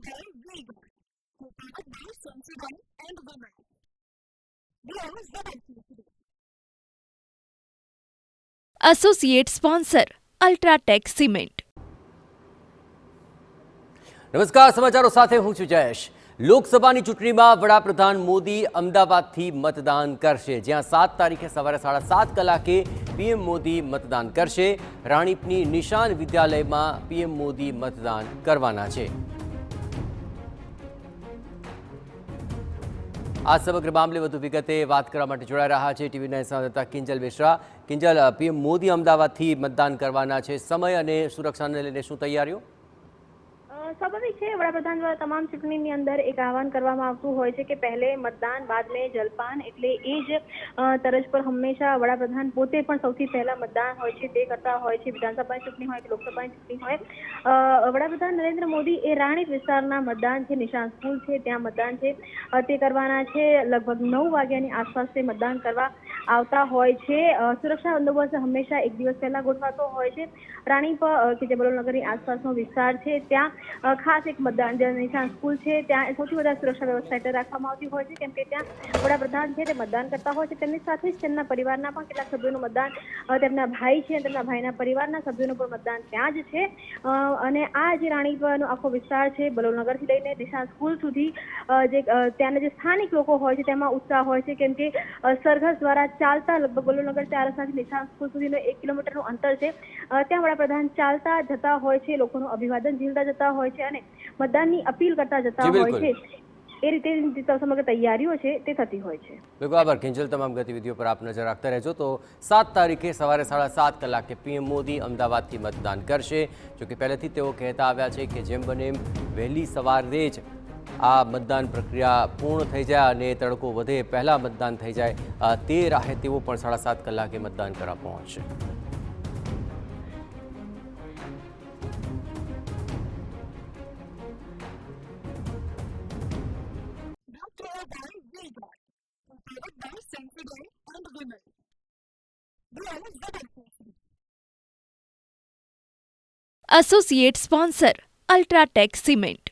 their Vegas, powered by Sensodyne and Women. We are ZNTV. Associate sponsor UltraTech cement. નમસ્કાર, સમાચારો સાથે હું છું જયેશ. લોકસભાની ચૂંટણીમાં વડાપ્રધાન મોદી અમદાવાદથી મતદાન કરશે, જ્યાં 7 તારીખે સવારે 7:30 કલાકે પીએમ મોદી મતદાન કરશે. રાણીપની નિશાન વિદ્યાલયમાં પીએમ મોદી મતદાન કરવાના છે. આ સમગ્ર મામલે વધુ વિગતે વાત કરવા માટે જોડાઈ રહ્યા છે ટીવી9 સંવાદદાતા કિંજલ મિશ્રા. કિંજલ, પીએમ મોદી અમદાવાદથી મતદાન કરવાના છે, સમય અને સુરક્ષાને લઈને શું તૈયારીઓ? સ્વાભાવિક છે, વડાપ્રધાન દ્વારા તમામ ચૂંટણીની અંદર એક આહવાન કરવામાં આવતું હોય છે કે પહેલે મતદાન બાદ મેં જલપાન, એટલે એ જ તરજ પર હંમેશા વડાપ્રધાન પોતે પણ સૌથી પહેલા મતદાન હોય છે તે કરતા હોય છે. વિધાનસભાની ચૂંટણી હોય કે લોકસભાની ચૂંટણી હોય, વડાપ્રધાન નરેન્દ્ર મોદી એ રાણીપ વિસ્તારના મતદાન છે, નિશાન સ્કૂલ છે ત્યાં મતદાન છે તે કરવાના છે. લગભગ 9 વાગ્યાની આસપાસ તે મતદાન કરવા આવતા હોય છે. સુરક્ષા બંદોબસ્ત હંમેશા એક દિવસ પહેલા ગોઠવાતો હોય છે. રાણીપ કે જે બલોલનગરની આસપાસનો વિસ્તાર છે ત્યાં ખાસ એક મતદાન નિશાન સ્કૂલ છે ત્યાં સૌથી વધારે સુરક્ષા વ્યવસ્થા એટલે રાખવામાં આવતી હોય છે, કેમ કે ત્યાં વડાપ્રધાન છે તે મતદાન કરતા હોય છે. તેમની સાથે જ તેમના પરિવારના પણ કેટલાક સભ્યોનું મતદાન, તેમના ભાઈ છે તેમના ભાઈના પરિવારના સભ્યોનું પણ મતદાન ત્યાં જ છે. અને આ જે રાણીપનો આખો વિસ્તાર છે, બલોલનગરથી લઈને નિશાન સ્કૂલ સુધી જે ત્યાંના જે સ્થાનિક લોકો હોય છે તેમાં ઉત્સાહ હોય છે, કેમ કે સરઘસ દ્વારા ચાલતા લગભગ બલોલનગર 4 રસ્તાથી નિશાન સ્કૂલ સુધીનો 1 કિલોમીટરનું અંતર છે. ત્યાં વડાપ્રધાન ચાલતા જતા હોય છે, લોકોનું અભિવાદન ઝીલતા જતા હોય છે અને મતદાનની અપીલ કરતા જતા હોય છે. એ રીતે સમગ્ર તૈયારીઓ છે તે થતી હોય છે. બિલકુલ, આભાર કિંજલ. તમામ ગતિવિધિઓ પર આપ નજર રાખતા રહેજો. તો 7 તારીખે સવારે 7:30 કલાકે પીએમ મોદી અમદાવાદથી મતદાન કરશે. જોકે પહેલેથી તેઓ કહેતા આવ્યા છે કે જેમ બને એમ વહેલી સવારે જ આ મતદાન પ્રક્રિયા પૂર્ણ થઈ જાય અને તડકો વધે પહેલાં મતદાન થઈ જાય તે રાહે તેઓ પણ 7:30 કલાકે મતદાન કરવા પહોંચશે. Powered by Sensodyne and Women. We are ZNTV. Associate sponsor UltraTech cement.